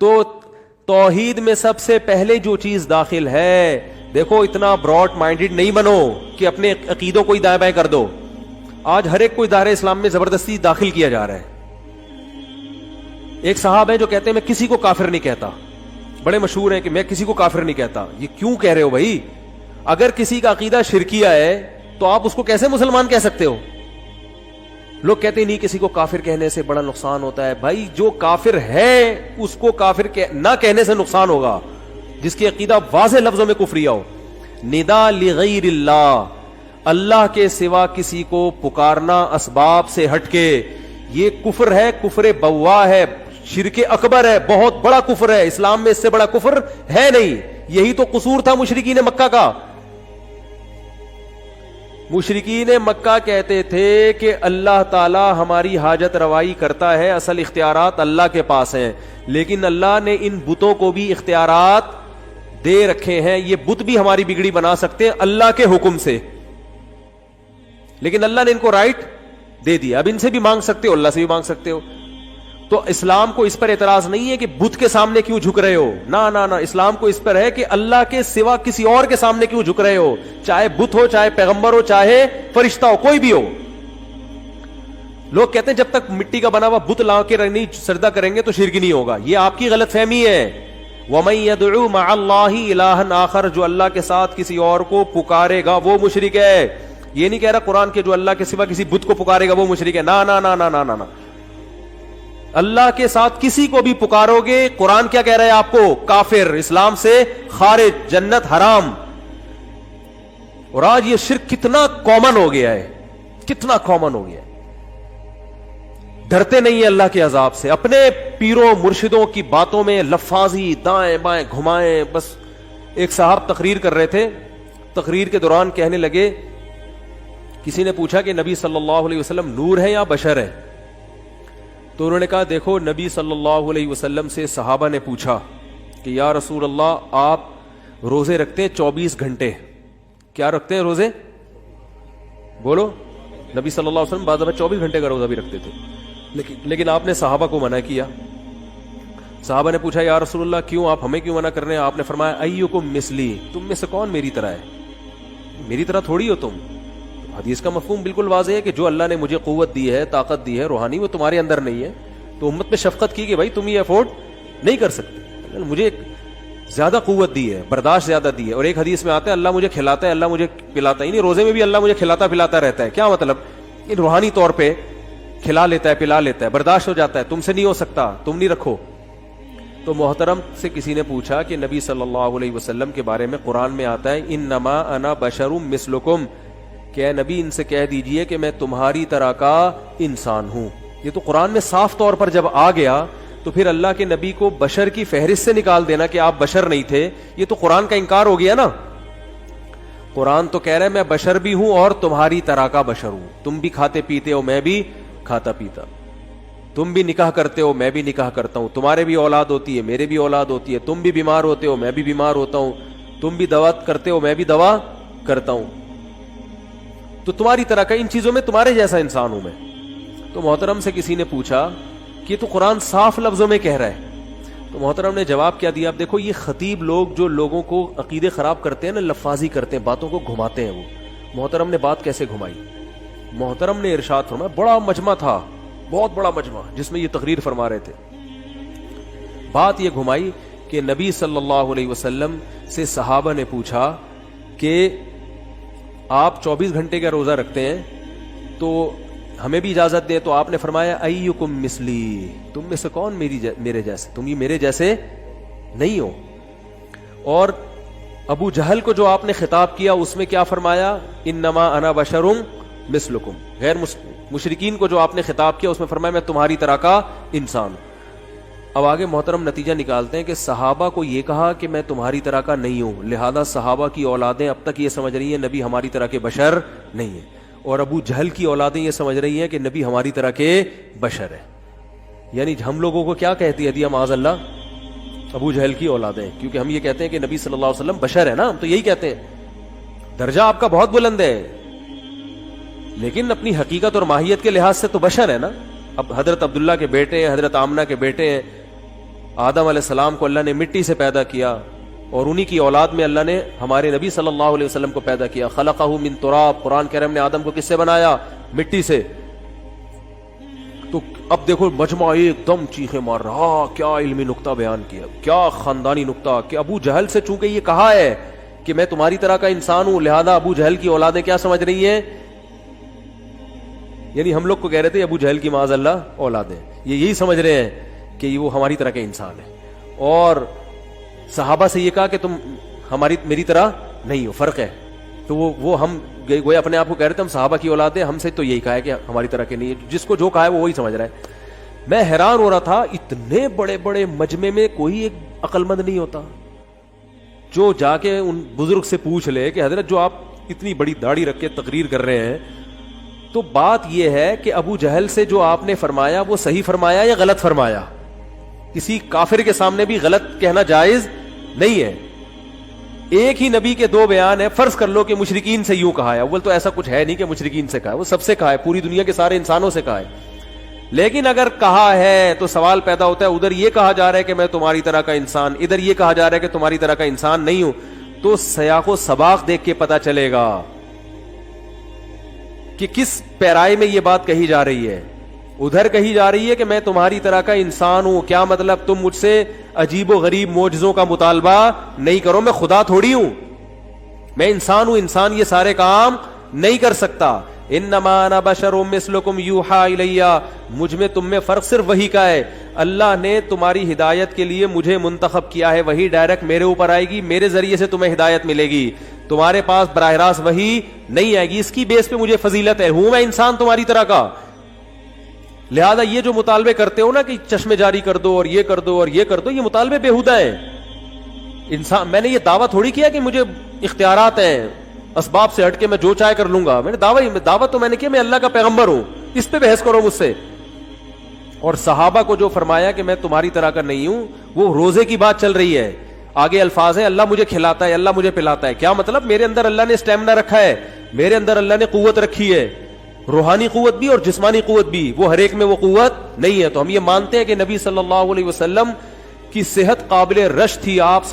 تو توحید میں سب سے پہلے جو چیز داخل ہے، دیکھو اتنا براڈ مائنڈڈ نہیں بنو کہ اپنے عقیدوں کو ہی دائیں بائیں کر دو. آج ہر ایک کو ادارے اسلام میں زبردستی داخل کیا جا رہا ہے. ایک صاحب ہے جو کہتے ہیں میں کسی کو کافر نہیں کہتا، بڑے مشہور ہیں کہ میں کسی کو کافر نہیں کہتا. یہ کیوں کہہ رہے ہو بھائی؟ اگر کسی کا عقیدہ شرکیہ ہے تو آپ اس کو کیسے مسلمان کہہ سکتے ہو؟ لوگ کہتے ہیں نہیں کسی کو کافر کہنے سے بڑا نقصان ہوتا ہے. بھائی جو کافر ہے اس کو کافر نہ کہنے سے نقصان ہوگا، جس کی عقیدہ واضح لفظوں میں کفریہ ہو. ندا لغیر اللہ، اللہ کے سوا کسی کو پکارنا اسباب سے ہٹ کے، یہ کفر ہے، کفر بوا ہے، شرک اکبر ہے، بہت بڑا کفر ہے. اسلام میں اس سے بڑا کفر ہے نہیں. یہی تو قصور تھا مشرکین مکہ کا. مشرکین مکہ کہتے تھے کہ اللہ تعالی ہماری حاجت روائی کرتا ہے، اصل اختیارات اللہ کے پاس ہیں، لیکن اللہ نے ان بتوں کو بھی اختیارات دے رکھے ہیں. یہ بت بھی ہماری بگڑی بنا سکتے ہیں اللہ کے حکم سے، لیکن اللہ نے ان کو رائٹ دے دیا. اب ان سے بھی مانگ سکتے ہو، اللہ سے بھی مانگ سکتے ہو. تو اسلام کو اس پر اعتراض نہیں ہے کہ بت کے سامنے کیوں جھک رہے ہو، نہ اسلام کو اس پر ہے کہ اللہ کے سوا کسی اور کے سامنے کیوں جھک رہے ہو، چاہے بت ہو، چاہے پیغمبر ہو، چاہے فرشتہ ہو، کوئی بھی ہو. لوگ کہتے ہیں جب تک مٹی کا بنا ہوا بت لا کے نہیں سجدہ کریں گے تو شرک نہیں ہوگا. یہ آپ کی غلط فہمی ہے. وَمَن يَدْعُو مَعَ اللَّهِ إِلَٰهًا آخر، جو اللہ کے ساتھ کسی اور کو پکارے گا وہ مشرک ہے. یہ نہیں کہہ رہا قرآن کے جو اللہ کے سوا کسی بت کو پکارے گا وہ مشرک ہے. نہ اللہ کے ساتھ کسی کو بھی پکارو گے، قرآن کیا کہہ رہا ہے آپ کو؟ کافر، اسلام سے خارج، جنت حرام. اور آج یہ شرک کتنا کامن ہو گیا ہے، کتنا کامن ہو گیا ہے. ڈرتے نہیں ہیں اللہ کے عذاب سے. اپنے پیروں مرشدوں کی باتوں میں لفاظی دائیں بائیں گھمائیں. بس ایک صاحب تقریر کر رہے تھے، تقریر کے دوران کہنے لگے، کسی نے پوچھا کہ نبی صلی اللہ علیہ وسلم نور ہے یا بشر ہے؟ تو انہوں نے کہا دیکھو، نبی صلی اللہ علیہ وسلم سے صحابہ نے پوچھا کہ یا رسول اللہ آپ روزے رکھتے ہیں 24 گھنٹے، کیا رکھتے ہیں روزے؟ بولو. نبی صلی اللہ علیہ وسلم بعض دفعہ 24 گھنٹے کا روزہ بھی رکھتے تھے، لیکن آپ نے صحابہ کو منع کیا. صحابہ نے پوچھا یا رسول اللہ کیوں، آپ ہمیں کیوں منع کر رہے ہیں؟ آپ نے فرمایا ایکم مثلی، تم میں سے کون میری طرح ہے؟ میری طرح تھوڑی ہو تم. حدیث کا مفہوم بالکل واضح ہے کہ جو اللہ نے مجھے قوت دی ہے، طاقت دی ہے روحانی، وہ تمہارے اندر نہیں ہے. تو امت میں شفقت کی کہ بھائی تم یہ افورڈ نہیں کر سکتے، مجھے زیادہ قوت دی ہے، برداشت زیادہ دی ہے. اور ایک حدیث میں آتا ہے اللہ مجھے کھلاتا ہے، اللہ مجھے پلاتا ہے. نہیں، روزے میں بھی اللہ مجھے کھلاتا پلاتا رہتا ہے. کیا مطلب؟ یہ روحانی طور پہ کھلا لیتا ہے، پلا لیتا ہے، برداشت ہو جاتا ہے. تم سے نہیں ہو سکتا، تم نہیں رکھو. تو محترم سے کسی نے پوچھا کہ نبی صلی اللہ علیہ وسلم کے بارے میں قرآن میں آتا ہے انما انا بشر مثلکم، کہ اے نبی ان سے کہہ دیجئے کہ میں تمہاری طرح کا انسان ہوں. یہ تو قرآن میں صاف طور پر جب آ گیا تو پھر اللہ کے نبی کو بشر کی فہرست سے نکال دینا کہ آپ بشر نہیں تھے، یہ تو قرآن کا انکار ہو گیا نا. قرآن تو کہہ رہا ہے میں بشر بھی ہوں اور تمہاری طرح کا بشر ہوں. تم بھی کھاتے پیتے ہو، میں بھی کھاتا پیتا. تم بھی نکاح کرتے ہو، میں بھی نکاح کرتا ہوں. تمہارے بھی اولاد ہوتی ہے، میرے بھی اولاد ہوتی ہے. تم بھی بیمار ہوتے ہو، میں بھی بیمار ہوتا ہوں. تم بھی دوا کرتے ہو، میں بھی دوا کرتا ہوں. تو تمہاری طرح کا، ان چیزوں میں تمہارے جیسا انسان ہوں میں. تو محترم سے کسی نے پوچھا کہ تو قرآن صاف لفظوں میں کہہ رہا ہے. تو محترم نے جواب کیا دیا؟ اب دیکھو یہ خطیب لوگ جو لوگوں کو عقیدے خراب کرتے ہیں نا، لفاظی کرتے ہیں، باتوں کو گھماتے ہیں. وہ محترم نے بات کیسے گھمائی؟ محترم نے ارشاد فرمایا، بڑا مجمع تھا، بہت بڑا مجمع جس میں یہ تقریر فرما رہے تھے. بات یہ گھمائی کہ نبی صلی اللہ علیہ وسلم سے صحابہ نے پوچھا کہ آپ 24 گھنٹے کا روزہ رکھتے ہیں تو ہمیں بھی اجازت دیں. تو آپ نے فرمایا ایکم مثلی، تم میں سے کون میرے جیسے؟ تم یہ میرے جیسے نہیں ہو. اور ابو جہل کو جو آپ نے خطاب کیا اس میں کیا فرمایا؟ انما انا بشر مثلکم. غیر مشرکین کو جو آپ نے خطاب کیا اس میں فرمایا میں تمہاری طرح کا انسان ہوں. اب آگے محترم نتیجہ نکالتے ہیں کہ صحابہ کو یہ کہا کہ میں تمہاری طرح کا نہیں ہوں، لہذا صحابہ کی اولادیں اب تک یہ سمجھ رہی ہیں نبی ہماری طرح کے بشر نہیں ہیں، اور ابو جہل کی اولادیں یہ سمجھ رہی ہیں کہ نبی ہماری طرح کے بشر ہے. یعنی ہم لوگوں کو کیا کہتی ہے معاذ اللہ؟ ابو جہل کی اولادیں، کیونکہ ہم یہ کہتے ہیں کہ نبی صلی اللہ علیہ وسلم بشر ہے نا، ہم تو یہی کہتے ہیں. درجہ آپ کا بہت بلند ہے، لیکن اپنی حقیقت اور ماہیت کے لحاظ سے تو بشر ہے نا. اب حضرت عبداللہ کے بیٹے ہیں، حضرت آمنہ کے بیٹے ہیں. آدم علیہ السلام کو اللہ نے مٹی سے پیدا کیا اور انہی کی اولاد میں اللہ نے ہمارے نبی صلی اللہ علیہ وسلم کو پیدا کیا. خلقہ من تراب, قرآن کریم نے آدم کو کس سے بنایا؟ مٹی سے. تو اب دیکھو مجمع ایک دم چیخیں مار رہا, کیا علمی نقطہ بیان کیا, کیا خاندانی نقطہ, کہ ابو جہل سے چونکہ یہ کہا ہے کہ میں تمہاری طرح کا انسان ہوں, لہذا ابو جہل کی اولادیں کیا سمجھ رہی ہیں؟ یعنی ہم لوگ کو کہہ رہے تھے ابو جہل کی معاذ اللہ اولادیں, یہ یہی سمجھ رہے ہیں کہ وہ ہماری طرح کے انسان ہیں. اور صحابہ سے یہ کہا کہ تم میری طرح نہیں ہو, فرق ہے. تو وہ ہم گویا اپنے آپ کو کہہ رہے تھے ہم صحابہ کی اولاد ہیں, ہم سے تو یہی کہا ہے کہ ہماری طرح کے نہیں ہے. جس کو جو کہا ہے وہ وہی سمجھ رہا ہے. میں حیران ہو رہا تھا, اتنے بڑے بڑے مجمع میں کوئی ایک عقل مند نہیں ہوتا جو جا کے ان بزرگ سے پوچھ لے کہ حضرت جو آپ اتنی بڑی داڑھی رکھ کے تقریر کر رہے ہیں, تو بات یہ ہے کہ ابو جہل سے جو آپ نے فرمایا وہ صحیح فرمایا یا غلط فرمایا؟ کسی کافر کے سامنے بھی غلط کہنا جائز نہیں ہے. ایک ہی نبی کے دو بیان ہیں, فرض کر لو کہ مشرکین سے یوں کہا ہے, اول تو ایسا کچھ ہے نہیں کہ مشرکین سے کہا ہے, وہ سب سے کہا ہے, پوری دنیا کے سارے انسانوں سے کہا ہے. لیکن اگر کہا ہے تو سوال پیدا ہوتا ہے, ادھر یہ کہا جا رہا ہے کہ میں تمہاری طرح کا انسان, ادھر یہ کہا جا رہا ہے کہ تمہاری طرح کا انسان نہیں ہوں, تو سیاق و سباق دیکھ کے پتا چلے گا کہ کس پیرائے میں یہ بات کہی جا رہی ہے. ادھر کہی جا رہی ہے کہ میں تمہاری طرح کا انسان ہوں, کیا مطلب تم مجھ سے عجیب و غریب معجزوں کا مطالبہ نہیں کرو, میں خدا تھوڑی ہوں, میں انسان ہوں, انسان یہ سارے کام نہیں کر سکتا. انما انا بشر مثلکم یوحی الی, مجھ میں تم میں فرق صرف وہی کا ہے, اللہ نے تمہاری ہدایت کے لیے مجھے منتخب کیا ہے, وہی ڈائریکٹ میرے اوپر آئے گی, میرے ذریعے سے تمہیں ہدایت ملے گی, تمہارے پاس براہ راست وہی نہیں آئے گی, اس کی بیس پہ مجھے فضیلت ہے, ہوں میں انسان تمہاری طرح کا. لہذا یہ جو مطالبے کرتے ہو نا کہ چشمے جاری کر دو اور یہ کر دو اور یہ کر دو, یہ مطالبے بیہودہ ہیں. انسان, میں نے یہ دعویٰ تھوڑی کیا کہ مجھے اختیارات ہیں, اسباب سے ہٹ کے میں جو چاہے کر لوں گا, میں نے دعویٰ تو میں نے کیا میں اللہ کا پیغمبر ہوں, اس پہ بحث کرو مجھ سے. اور صحابہ کو جو فرمایا کہ میں تمہاری طرح کا نہیں ہوں, وہ روزے کی بات چل رہی ہے, آگے الفاظ ہے اللہ مجھے کھلاتا ہے, اللہ مجھے پلاتا ہے. کیا مطلب؟ میرے اندر اللہ نے اسٹیمنا رکھا ہے, میرے اندر اللہ نے قوت رکھی ہے, روحانی قوت بھی اور جسمانی قوت بھی, وہ ہر ایک میں وہ قوت نہیں ہے. تو ہم یہ مانتے ہیں کہ نبی صلی اللہ علیہ وسلم کی صحت قابل رشک تھی, آپ